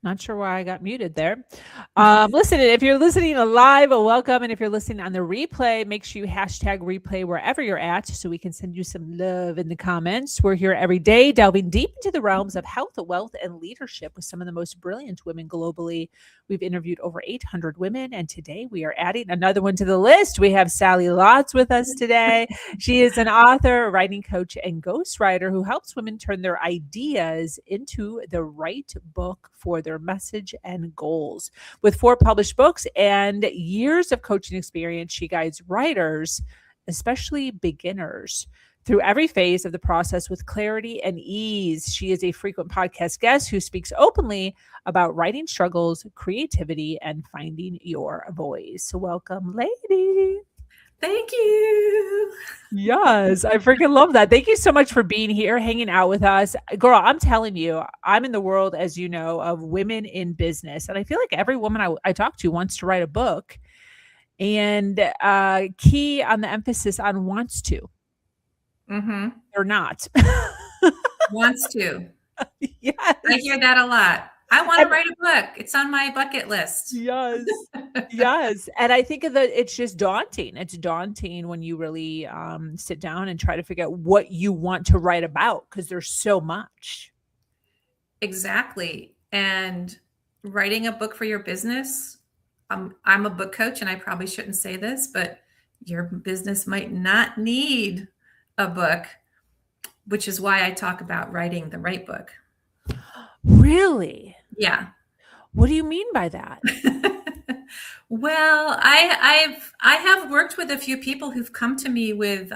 Not sure why I got muted there. Listen, if you're listening live, welcome. And if you're listening on the replay, make sure you hashtag replay wherever you're at so we can send you some love in the comments. We're here every day, delving deep into the realms of health, wealth, and leadership with some of the most brilliant women globally. We've interviewed over 800 women, and today we are adding another one to the list. We have Sally Lotz with us today. She is an author, a writing coach, and ghostwriter who helps women turn their ideas into the right book for their message and goals. With 4 published books and years of coaching experience, she guides writers, especially beginners, through every phase of the process with clarity and ease. She is a frequent podcast guest who speaks openly about writing struggles, creativity, and finding your voice. So welcome, lady. Thank you. Yes, I freaking love that. Thank you so much for being here, hanging out with us. Girl, I'm telling you, I'm in the world, as you know, of women in business. And I feel like every woman I talk to wants to write a book. And key on the emphasis on wants to. Or not. Wants to. Yes. I hear that a lot. I want to write a book. It's on my bucket list. Yes. Yes. And I think it's just daunting. It's daunting when you really sit down and try to figure out what you want to write about, because there's so much. Exactly. And writing a book for your business, I'm a book coach, and I probably shouldn't say this, but your business might not need a book, which is why I talk about writing the right book. Really? Yeah. What do you mean by that? Well, I have worked with a few people who've come to me with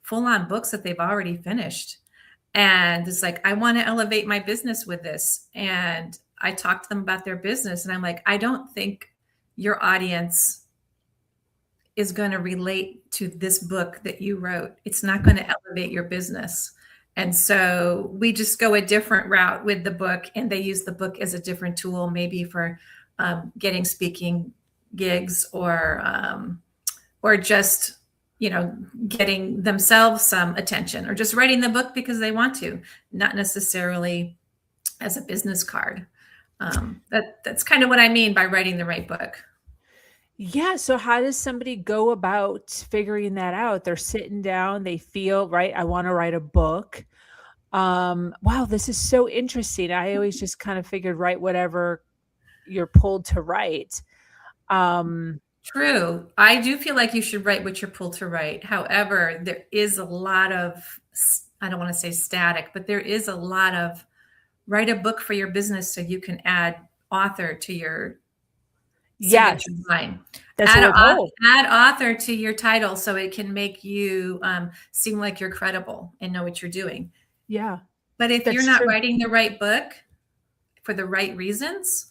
full-on books that they've already finished. And it's like, I want to elevate my business with this. And I talk to them about their business, and I'm like, I don't think your audience is going to relate to this book that you wrote. It's not going to elevate your business. And so we just go a different route with the book, and they use the book as a different tool, maybe for getting speaking gigs or just, getting themselves some attention, or just writing the book because they want to, not necessarily as a business card. That's kind of what I mean by writing the right book. Yeah. So how does somebody go about figuring that out? They're sitting down, they feel, right, I want to write a book. Wow, this is so interesting. I always just kind of figured write whatever you're pulled to write. True. I do feel like you should write what you're pulled to write. However, there is a lot of, I don't want to say static, but there is a lot of write a book for your business so you can add author to your Yes. line. That's add author to your title so it can make you seem like you're credible and know what you're doing. Yeah. But if you're not writing the right book for the right reasons,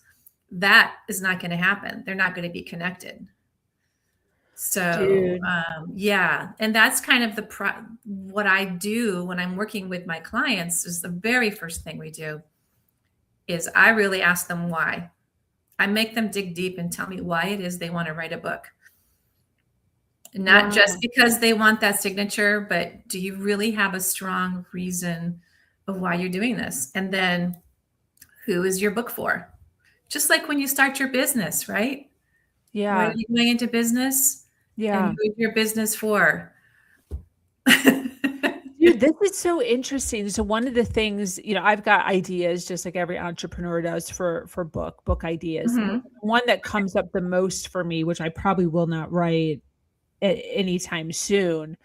that is not going to happen. They're not going to be connected. So, yeah. And that's kind of what I do when I'm working with my clients. Is the very first thing we do is I really ask them why. I make them dig deep and tell me why it is they want to write a book. Not just because they want that signature, but do you really have a strong reason of why you're doing this? And then who is your book for? Just like when you start your business, right? Yeah. Why are you going into business? Yeah. And who is your business for? Dude, this is so interesting. So one of the things, I've got ideas just like every entrepreneur does for book ideas. Mm-hmm. One that comes up the most for me, which I probably will not write anytime soon,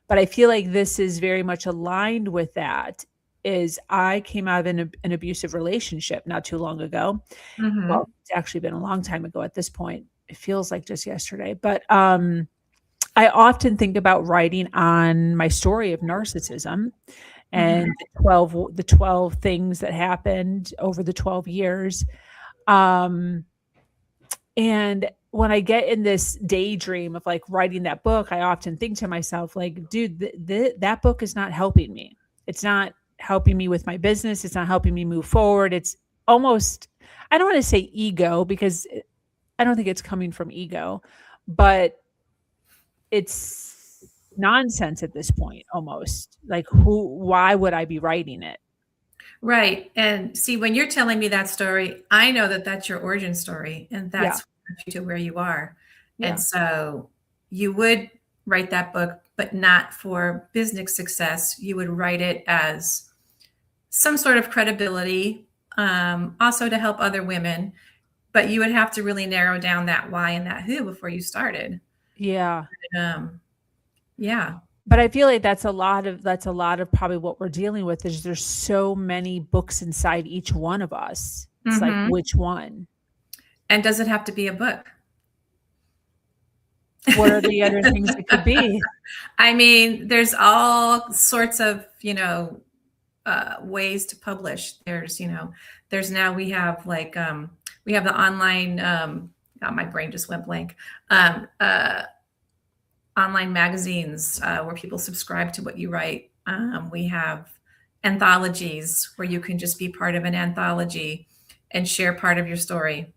but I feel like this is very much aligned with that, is I came out of an abusive relationship not too long ago. Mm-hmm. Well, it's actually been a long time ago at this point. It feels like just yesterday, but I often think about writing on my story of narcissism and the 12 things that happened over the 12 years. And when I get in this daydream of like writing that book, I often think to myself, like, dude, that book is not helping me. It's not helping me with my business. It's not helping me move forward. It's almost, I don't want to say ego, because I don't think it's coming from ego, but it's nonsense at this point, almost. Like, why would I be writing it? Right. And see, when you're telling me that story, I know that that's your origin story and Yeah. that's what got you to where you are. And Yeah. so you would write that book, but not for business success. You would write it as some sort of credibility, also to help other women. But you would have to really narrow down that why and that who before you started. Yeah. Um, yeah. But I feel like that's a lot of probably what we're dealing with is there's so many books inside each one of us. It's like, Hmm. which one? And does it have to be a book? What are the other things it could be? I mean, there's all sorts of, ways to publish. There's now we have the online, oh, my brain just went blank. Online magazines where people subscribe to what you write. We have anthologies where you can just be part of an anthology and share part of your story.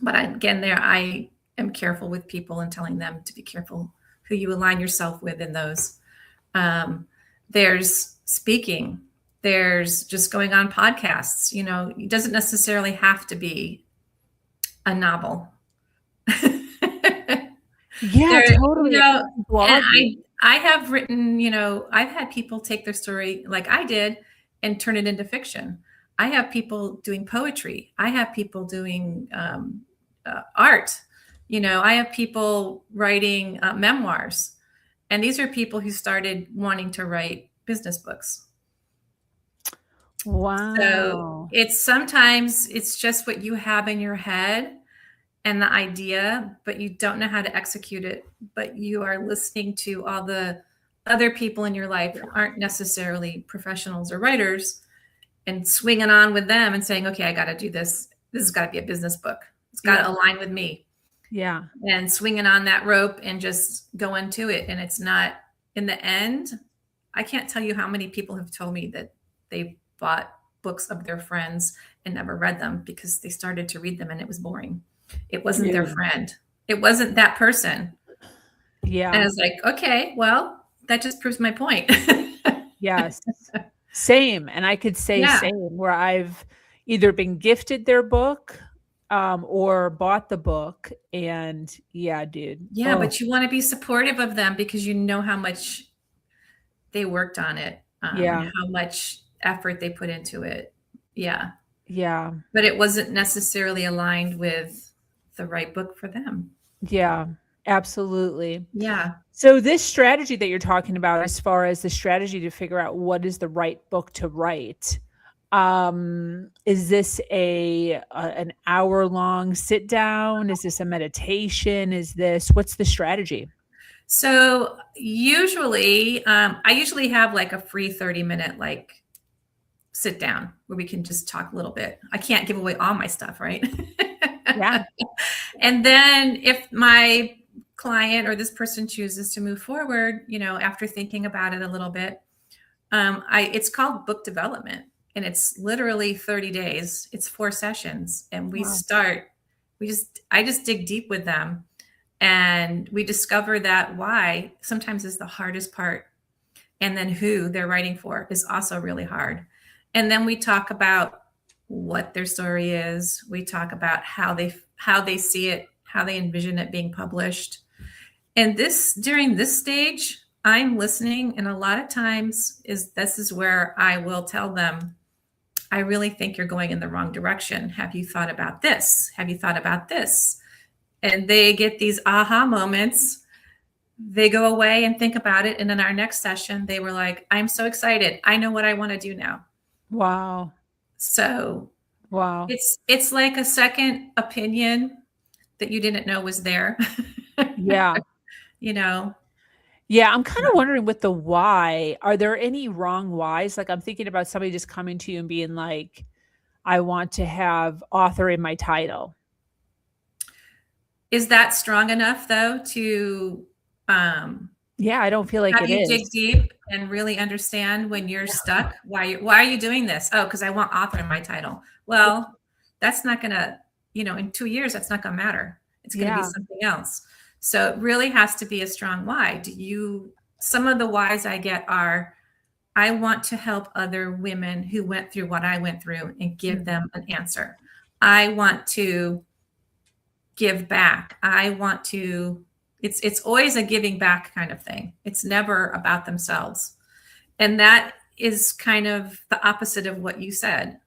But again, there I am careful with people and telling them to be careful who you align yourself with in those. There's speaking. There's just going on podcasts. It doesn't necessarily have to be a novel. Yeah, There, totally. and Blogging. I have written, I've had people take their story like I did and turn it into fiction. I have people doing poetry. I have people doing art. I have people writing memoirs. And these are people who started wanting to write business books. So Wow. sometimes it's just what you have in your head and the idea, but you don't know how to execute it. But you are listening to all the other people in your life who aren't necessarily professionals or writers and swinging on with them and saying, okay, I got to do this. This has got to be a business book. It's got to align with me. Yeah. And swinging on that rope and just going to it. And it's not, in the end, I can't tell you how many people have told me that they bought books of their friends and never read them because they started to read them and it was boring. It wasn't their friend. It wasn't that person. Yeah. And I was like, okay, well, that just proves my point. Yes. Same. And I could say Yeah. same where I've either been gifted their book or bought the book. And yeah, dude. Yeah, but you want to be supportive of them because you know how much they worked on it, and Yeah. how much effort they put into it. Yeah. Yeah. But it wasn't necessarily aligned with the right book for them. Yeah. Absolutely. Yeah. So this strategy that you're talking about, as far as the strategy to figure out what is the right book to write, is this an hour long sit down? Is this a meditation? What's the strategy? So usually, I usually have like a free 30-minute like sit down where we can just talk a little bit. I can't give away all my stuff, right? Yeah. And then if my client or this person chooses to move forward, after thinking about it a little bit, it's called book development, and it's literally 30 days. It's 4 sessions, and Wow. I just dig deep with them, and we discover that why sometimes is the hardest part, and then who they're writing for is also really hard. And then we talk about what their story is. We talk about how they see it, how they envision it being published. And during this stage, I'm listening, and a lot of times this is where I will tell them, I really think you're going in the wrong direction. Have you thought about this? Have you thought about this? And they get these aha moments. They go away and think about it. And in our next session, they were like, I'm so excited. I know what I want to do now. Wow. So Wow. it's like a second opinion that you didn't know was there. Yeah. Yeah, I'm kind of wondering with the why, are there any wrong whys? Like I'm thinking about somebody just coming to you and being like, I want to have author in my title. Is that strong enough though to Yeah, I don't feel like have it you dig is. deep and really understand when you're stuck? Why are you doing this? Oh, because I want author in my title. Well, that's not gonna, in 2 years, that's not gonna matter. It's gonna be Yeah. something else. So it really has to be a strong why. Some of the whys I get are, I want to help other women who went through what I went through and give them an answer. I want to give back. I want to, it's always a giving back kind of thing. It's never about themselves. And that is kind of the opposite of what you said.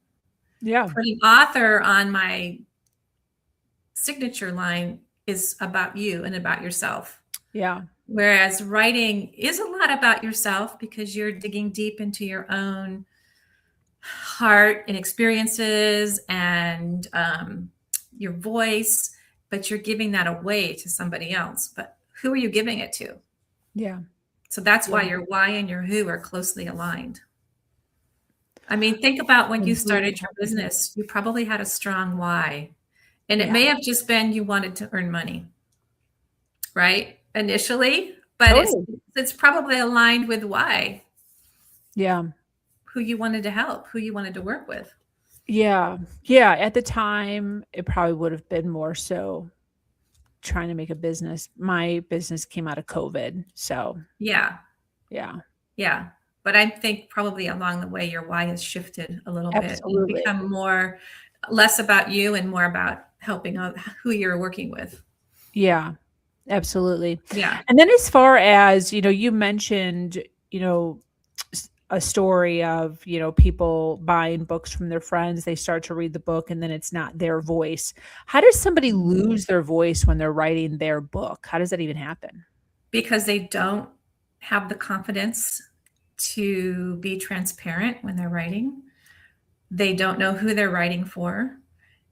Yeah. Putting author on my signature line is about you and about yourself. Yeah. Whereas writing is a lot about yourself because you're digging deep into your own heart and experiences and your voice, but you're giving that away to somebody else. But who are you giving it to? Yeah. So that's why your why and your who are closely aligned. I mean, think about when you started your business, you probably had a strong why. And it may have just been you wanted to earn money, right? Initially, but it's probably aligned with why. Yeah. Who you wanted to help, who you wanted to work with. Yeah. Yeah. At the time, it probably would have been more so trying to make a business. My business came out of COVID. So, yeah. Yeah. Yeah. But I think probably along the way, your why has shifted a little bit and become less about you and more about helping who you're working with. Yeah, absolutely. Yeah. And then as far as, you mentioned, a story of, people buying books from their friends, they start to read the book and then it's not their voice. How does somebody lose their voice when they're writing their book? How does that even happen? Because they don't have the confidence to be transparent when they're writing. They don't know who they're writing for.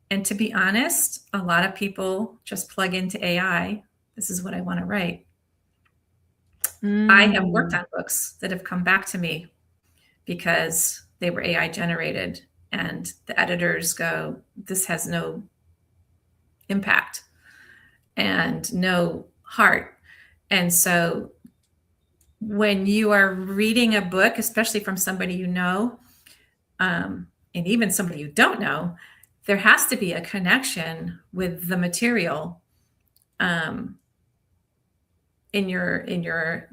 And to be honest, a lot of people just plug into AI. This is what I want to write. I have worked on books that have come back to me because they were AI generated and the editors go, this has no impact and no heart. And so when you are reading a book, especially from somebody you know, and even somebody you don't know, there has to be a connection with the material in your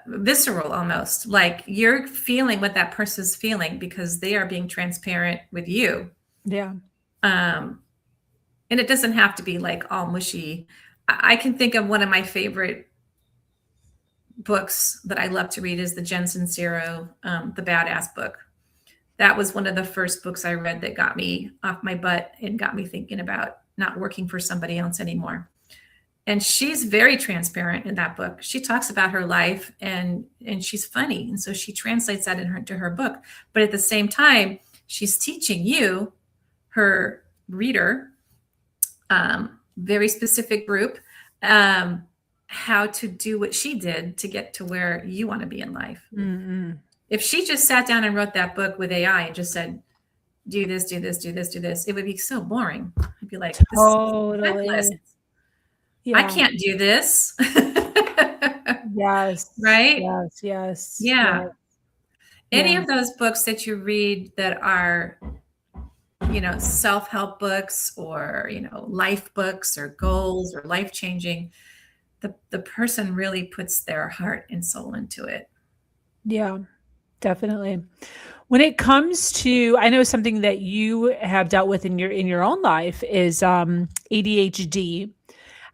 visceral, almost like you're feeling what that person's feeling because they are being transparent with you. Yeah. And it doesn't have to be like all mushy. I can think of one of my favorite books that I love to read is the Jen Sincero, the Badass book. That was one of the first books I read that got me off my butt and got me thinking about not working for somebody else anymore. And she's very transparent in that book. She talks about her life and she's funny. And so she translates that into her book. But at the same time, she's teaching you, her reader, very specific group, how to do what she did to get to where you want to be in life. Mm-hmm. If she just sat down and wrote that book with AI and just said, do this, do this, do this, do this, it would be so boring. I'd be like, totally. Yeah. I can't do this. Yes. Right? Yes. Yeah. Any of those books that you read that are, self-help books or, life books or goals or life-changing, the person really puts their heart and soul into it. Yeah, definitely. When it comes to, I know something that you have dealt with in your own life is ADHD.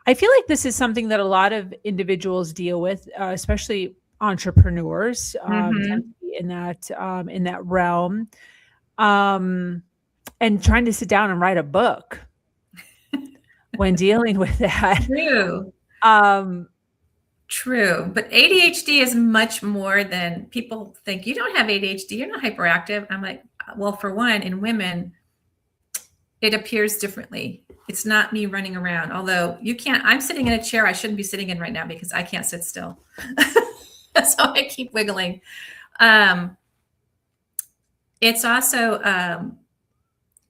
I feel like this is something that a lot of individuals deal with, especially entrepreneurs, tend to be in that realm, and trying to sit down and write a book when dealing with that. True. But ADHD is much more than people think. You don't have ADHD. You're not hyperactive. I'm like, well, for one, in women, it appears differently. It's not me running around. Although I'm sitting in a chair I shouldn't be sitting in right now because I can't sit still. So I keep wiggling. It's also,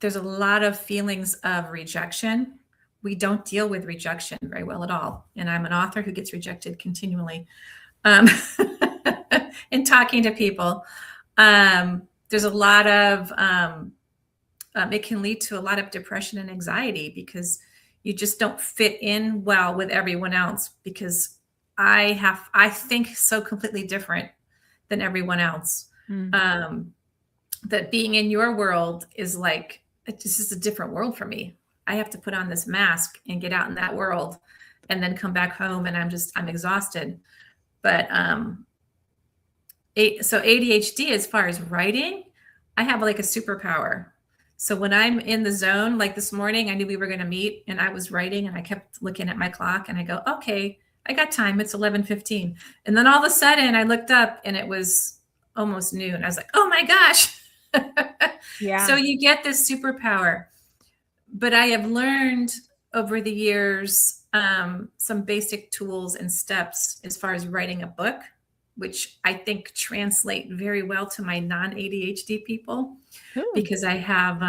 there's a lot of feelings of rejection. We don't deal with rejection very well at all. And I'm an author who gets rejected continually in talking to people. There's a lot of, it can lead to a lot of depression and anxiety because you just don't fit in well with everyone else because I think so completely different than everyone else. Mm. That being in your world is like, this is a different world for me. I have to put on this mask and get out in that world and then come back home and I'm exhausted. But so ADHD, as far as writing, I have like a superpower. So when I'm in the zone, like this morning, I knew we were going to meet and I was writing and I kept looking at my clock and I go, okay, I got time. It's 11:15. And then all of a sudden I looked up and it was almost noon. I was like, oh my gosh. Yeah. So you get this superpower. But I have learned over the years some basic tools and steps as far as writing a book, which I think translate very well to my non-ADHD people. Ooh. Because I have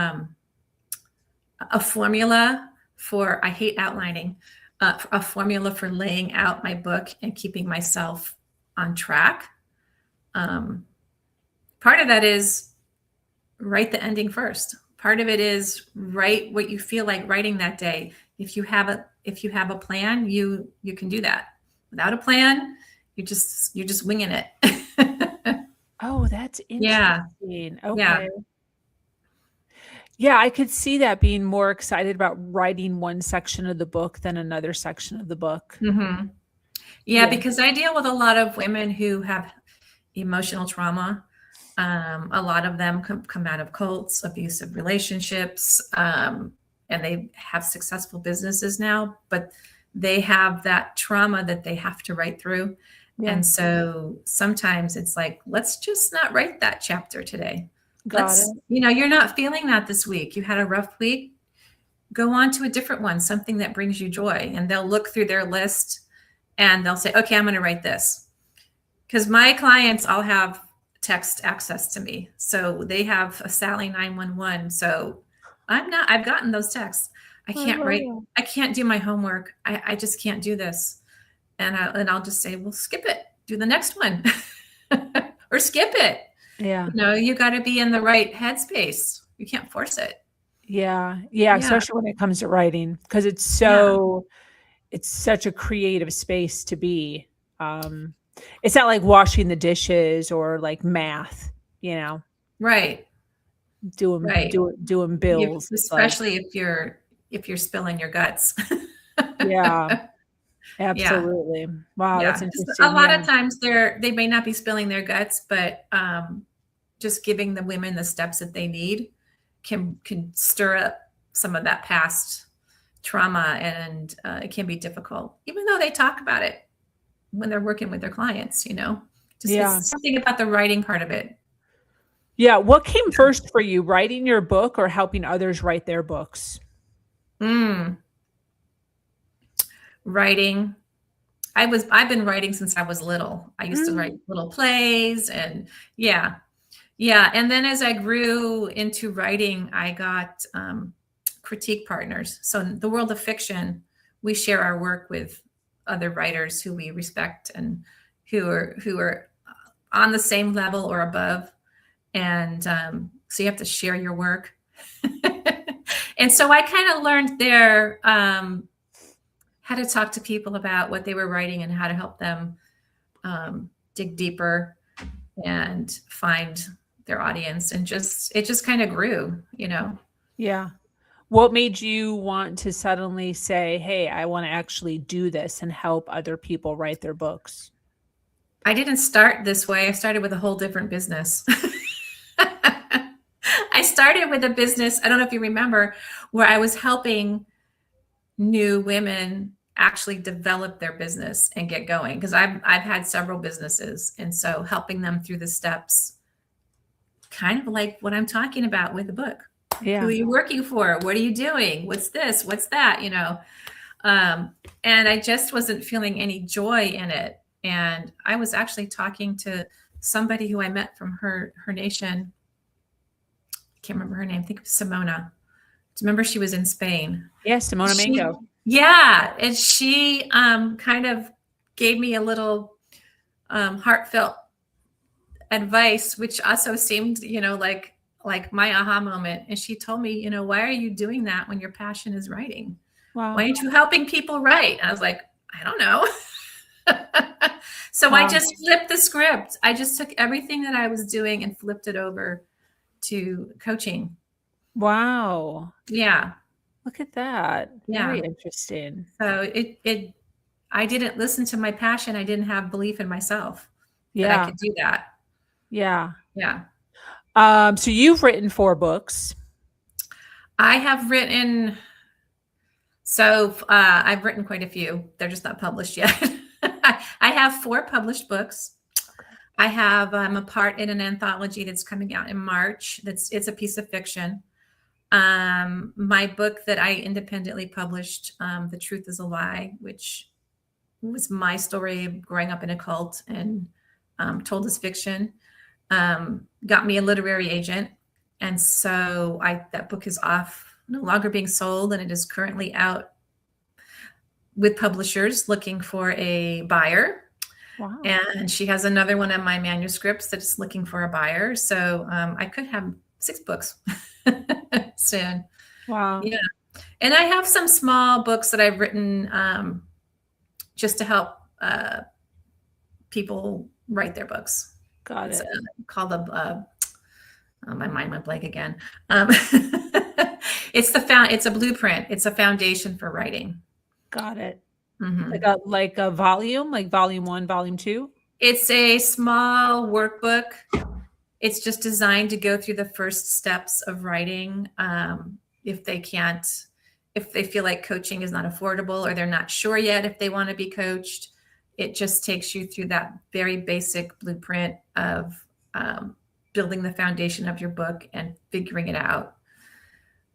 a formula for, I hate outlining, a formula for laying out my book and keeping myself on track. Part of that is write the ending first. Part of it is write what you feel like writing that day. If you have a plan, you can do that. Without a plan, you're just winging it. Oh, that's Yeah. interesting. Okay. Yeah. Yeah, I could see that being more excited about writing one section of the book than another section of the book. Mm-hmm. Yeah, because I deal with a lot of women who have emotional trauma. A lot of them come out of cults, abusive relationships, and they have successful businesses now, but they have that trauma that they have to write through. Yeah. And so sometimes it's like, let's just not write that chapter today. You're not feeling that this week. You had a rough week. Go on to a different one, something that brings you joy. And they'll look through their list and they'll say, okay, I'm going to write this. Because my clients all have text access to me. So they have a Sally 911. So I've gotten those texts. I can't write. I can't do my homework. I just can't do this. And I'll just say, well, skip it. Do the next one or skip it. Yeah. You got to be in the right headspace. You can't force it. Yeah. Especially when it comes to writing, because it's such a creative space to be. It's not like washing the dishes or like math, Right. Doing bills. Especially if you're spilling your guts. Yeah. Absolutely. Yeah. Wow. Yeah. That's interesting. A lot of times they may not be spilling their guts, but just giving the women the steps that they need can stir up some of that past trauma. And it can be difficult, even though they talk about it when they're working with their clients, it's something about the writing part of it. Yeah. What came first for you, writing your book or helping others write their books? Writing. I've been writing since I was little. I used to write little plays and yeah. And then as I grew into writing, I got critique partners. So in the world of fiction, we share our work with other writers who we respect and who are on the same level or above. And so you have to share your work. And so I kind of learned there how to talk to people about what they were writing and how to help them dig deeper and find their audience. And it just kind of grew, Yeah. What made you want to suddenly say, hey, I want to actually do this and help other people write their books? I didn't start this way. I started with a whole different business. I started with a business, I don't know if you remember, where I was helping new women actually develop their business and get going. Because I've had several businesses. And so helping them through the steps, kind of like what I'm talking about with the book. Yeah. Who are you working for? What are you doing? What's this? What's that? And I just wasn't feeling any joy in it. And I was actually talking to somebody who I met from her nation. I can't remember her name. I think it was Simona. Remember, she was in Spain. Yes, Simona Mango. Yeah. And she kind of gave me a little heartfelt advice, which also seemed, like my aha moment. And she told me, why are you doing that when your passion is writing? Wow. Why aren't you helping people write? And I was like, I don't know. So I Wow. just flipped the script. I just took everything that I was doing and flipped it over to coaching. Wow. Yeah. Look at that. Very Yeah. interesting. So I didn't listen to my passion. I didn't have belief in myself that I Yeah. could do that. Yeah. Yeah. So you've written 4 books. I have written, I've written quite a few. They're just not published yet. I have 4 published books. I have, I'm a part in an anthology that's coming out in March. It's a piece of fiction. My book that I independently published, The Truth is a Lie, which was my story of growing up in a cult and told as fiction, got me a literary agent. And so that book is off, no longer being sold, and it is currently out with publishers looking for a buyer. Wow. And she has another one of my manuscripts that's looking for a buyer. So I could have 6 books soon. Wow. Yeah. And I have some small books that I've written just to help people write their books. Got It's it. called my mind went blank again. It's a blueprint. It's a foundation for writing. Got it. Mhm. Like a volume, like volume 1, volume 2? It's a small workbook. It's just designed to go through the first steps of writing. If they feel like coaching is not affordable or they're not sure yet if they want to be coached, it just takes you through that very basic blueprint of building the foundation of your book and figuring it out.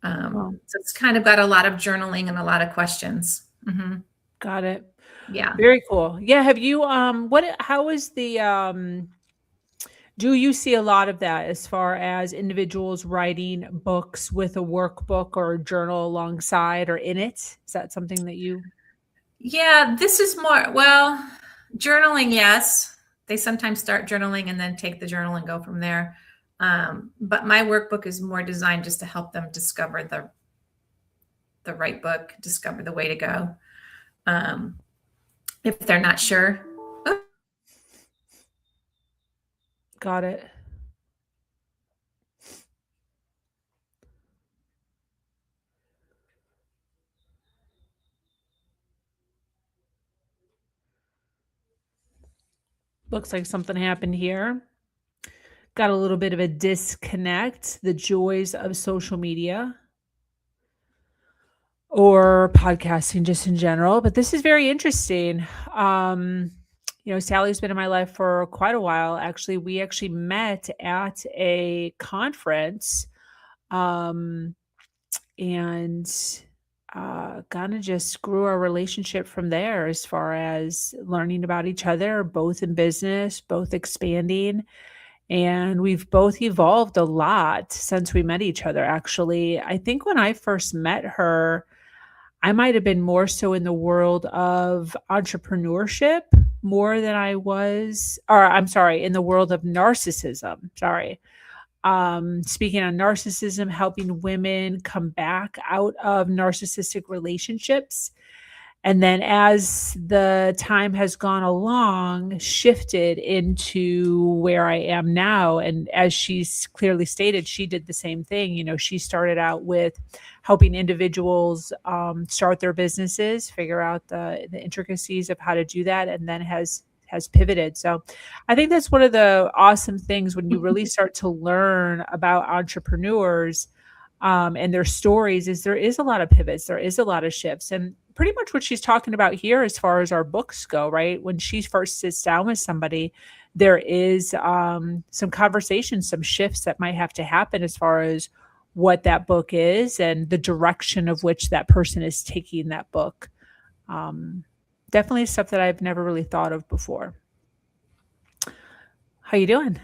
Wow. So it's kind of got a lot of journaling and a lot of questions. Got it. Yeah. Very cool. Yeah, have you, how is the, do you see a lot of that as far as individuals writing books with a workbook or a journal alongside or in it? Is that something that you Yeah, this is more, well, journaling, yes. They sometimes start journaling and then take the journal and go from there. But my workbook is more designed just to help them discover the right book, discover the way to go. If they're not sure. got it? Looks like something happened here. Got a little bit of a disconnect, the joys of social media or podcasting just in general, but this is very interesting. Sally's been in my life for quite a while. Actually, we actually met at a conference, um, and kind of just grew our relationship from there as far as learning about each other, both in business, both expanding. And we've both evolved a lot since we met each other, actually. I think when I first met her, I might have been more so in the world of entrepreneurship more than I was, or I'm sorry, in the world of narcissism. Sorry. Speaking on narcissism, helping women come back out of narcissistic relationships. And then as the time has gone along, shifted into where I am now. And as she's clearly stated, she did the same thing. She started out with helping individuals start their businesses, figure out the intricacies of how to do that, and then has pivoted. So I think that's one of the awesome things when you really start to learn about entrepreneurs and their stories is there is a lot of pivots, there is a lot of shifts. And pretty much what she's talking about here as far as our books go, right? When she first sits down with somebody, there is some conversations, some shifts that might have to happen as far as what that book is and the direction of which that person is taking that book. Definitely stuff that I've never really thought of before. How you doing?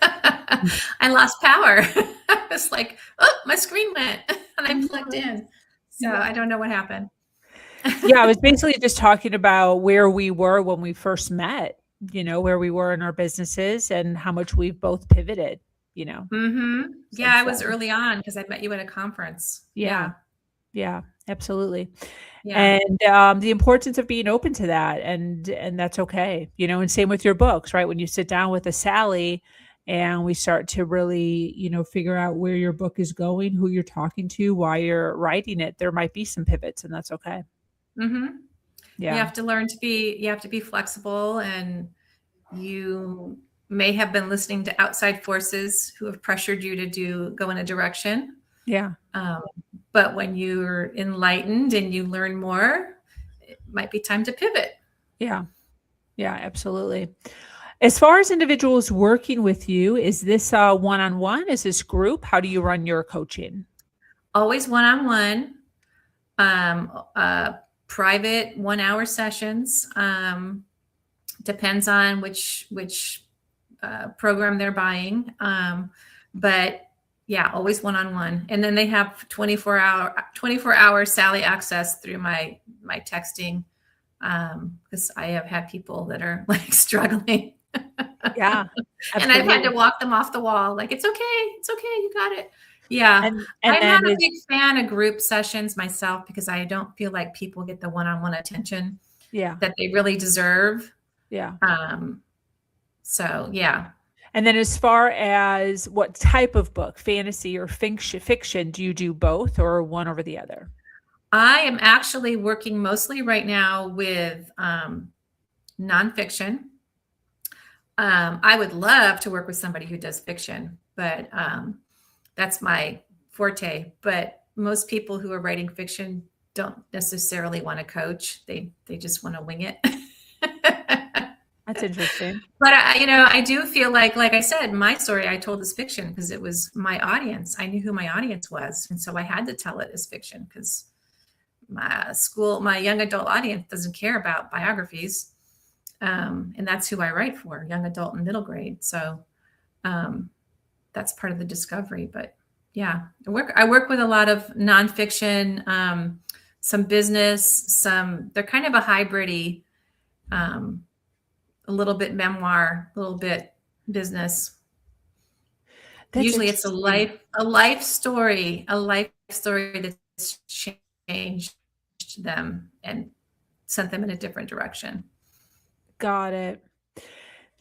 I lost power. I was like, oh, my screen went and I plugged in. So Yeah. I don't know what happened. Yeah, I was basically just talking about where we were when we first met, where we were in our businesses and how much we've both pivoted, Yeah, since I was then. early on because I met you at a conference. Yeah. Yeah, absolutely. Yeah. And the importance of being open to that, and that's okay, and same with your books, right? When you sit down with a Sally and we start to really, figure out where your book is going, who you're talking to, why you're writing it, there might be some pivots, and that's okay. Hmm. You Yeah. have to learn to be, you have to be flexible, and you may have been listening to outside forces who have pressured you to go in a direction. Yeah. Um, but when you're enlightened and you learn more, it might be time to pivot. Yeah. Yeah, absolutely. As far as individuals working with you, is this one-on-one? Is this group? How do you run your coaching? Always one-on-one, private 1 hour sessions. Depends on which program they're buying. But yeah, always one-on-one. And then they have 24-hour Sally access through my texting. Because I have had people that are like struggling. Yeah, And I've had absolutely. to walk them off the wall. Like, it's okay, you got it. Yeah. And I'm not then a is big fan of group sessions myself, because I don't feel like people get the one-on-one attention yeah, that they really deserve. yeah. So yeah. And then as far as what type of book, fantasy or fiction, do you do both or one over the other? I am actually working mostly right now with nonfiction. I would love to work with somebody who does fiction, but that's my forte. But most people who are writing fiction don't necessarily want to coach. They just want to wing it. That's interesting. But I do feel like I said, my story I told as fiction because it was my audience. I knew who my audience was, and so I had to tell it as fiction because my young adult audience doesn't care about biographies, and that's who I write for, young adult and middle grade. So that's part of the discovery. But yeah, I work with a lot of nonfiction, some business, they're kind of a hybrid-y. A little bit memoir, a little bit business. That's Usually it's a interesting. life story that's changed them and sent them in a different direction. Got it.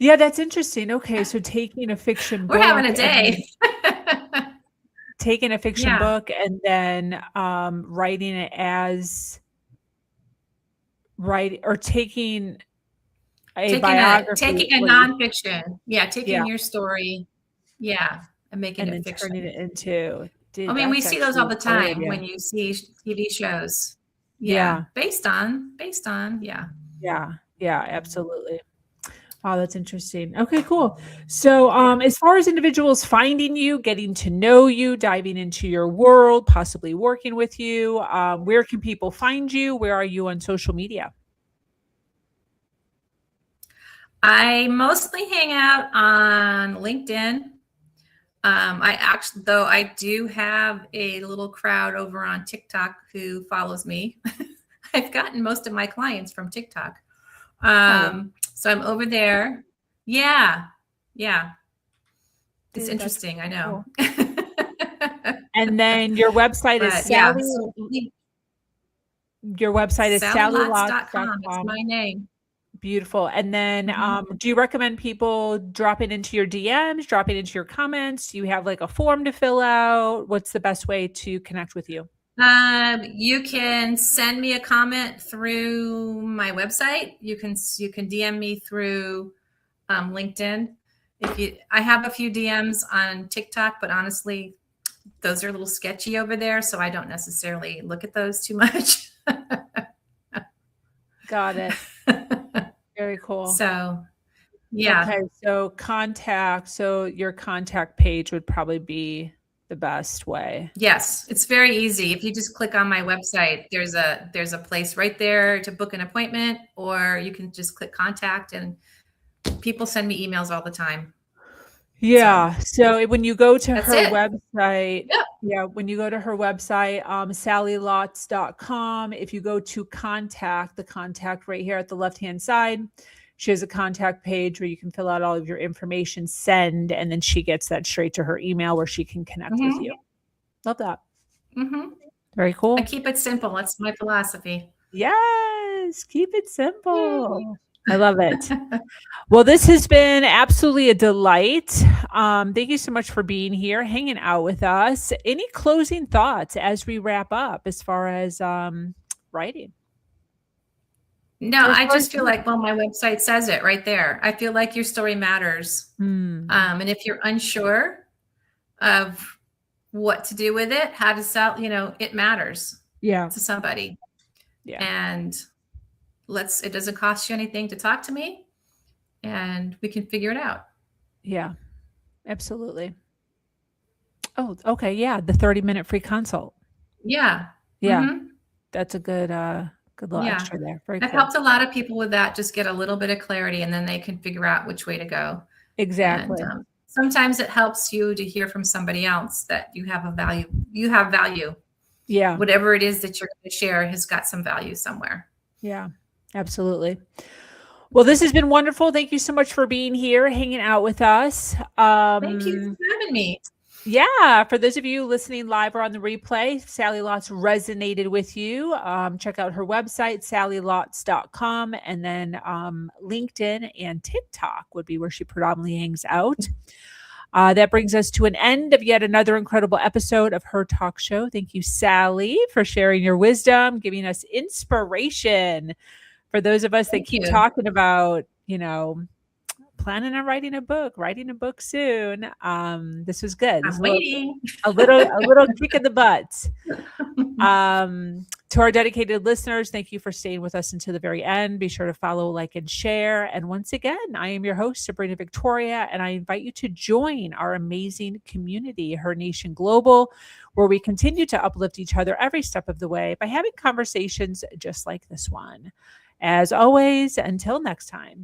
Yeah, that's interesting. Okay, so taking a fiction We're having book a and then day. taking a fiction Yeah. book and then writing it as or taking a biography, Taking a what you nonfiction. Yeah, yeah, taking your story. Yeah, and making and it then turning fiction. it into I dude, mean, we that's see those actually all a the great time idea. when you see TV shows. Yeah, Yeah, based on, yeah. yeah, yeah, absolutely. Wow, that's interesting. Okay, cool. So, as far as individuals finding you, getting to know you, diving into your world, possibly working with you, where can people find you? Where are you on social media? I mostly hang out on LinkedIn. Though I do have a little crowd over on TikTok who follows me. I've gotten most of my clients from TikTok. Oh, So I'm over there. Yeah. Yeah. It's that's interesting. I know. cool. And then your website is But yeah, Sally. so Your website is SallyLotz.com. That's sallylotz.com. my name. Beautiful. And then, Mhm. do you recommend people dropping into your DMs, dropping into your comments? Do you have like a form to fill out? What's the best way to connect with you? You can send me a comment through my website. You can DM me through LinkedIn. I have a few DMs on TikTok, but honestly, those are a little sketchy over there, so I don't necessarily look at those too much. Got it. Very cool. So, yeah. Okay, so your contact page would probably be the best way. Yes, it's very easy. If you just click on my website, there's a place right there to book an appointment, or you can just click contact, and people send me emails all the time. So Yeah, so when you go to that's her it. website Yep. yeah, when you go to her website, sallylotz.com, if you go to contact, the contact right here at the left-hand side, she has a contact page where you can fill out all of your information, send, and then she gets that straight to her email where she can connect with Mm-hmm. you. Love that. Mm-hmm. Very I cool. keep it simple. That's my philosophy. Yes, keep it Yay. simple. I love it. Well, this has been absolutely a delight. Thank you so much for being here, hanging out with us. Any closing thoughts as we wrap up as far as writing? No, Or as I far as just feel like, well, my website says it right there. I feel like your story matters. And if you're unsure of what to do with it, how to sell, it matters yeah, to somebody. yeah, And it doesn't cost you anything to talk to me, and we can figure it out. yeah, absolutely. Oh, okay, yeah, the 30-minute free consult. Yeah. Yeah, Hmm. that's a good little Yeah. extra there. Very I've cool. helped a lot of people with that, just get a little bit of clarity, and then they can figure out which way to go. And Exactly. sometimes it helps you to hear from somebody else that you have you have value. Yeah, Whatever it is that you're going to share has got some value somewhere. yeah, absolutely. Well, this has been wonderful. Thank you so much for being here, hanging out with us. Thank you for having me. Yeah, for those of you listening live or on the replay, Sally Lotz resonated with you. Check out her website, sallylotz.com, and then LinkedIn and TikTok would be where she predominantly hangs out. That brings us to an end of yet another incredible episode of her talk show. Thank you, Sally, for sharing your wisdom, giving us inspiration for those of us that Thank keep you. talking about, planning on writing a book soon. This was good. This I'm is waiting. a little kick in the butt. To our dedicated listeners, thank you for staying with us until the very end. Be sure to follow, like, and share. And once again, I am your host, Sabrina Victoria, and I invite you to join our amazing community, Her Nation Global, where we continue to uplift each other every step of the way by having conversations just like this one. As always, until next time.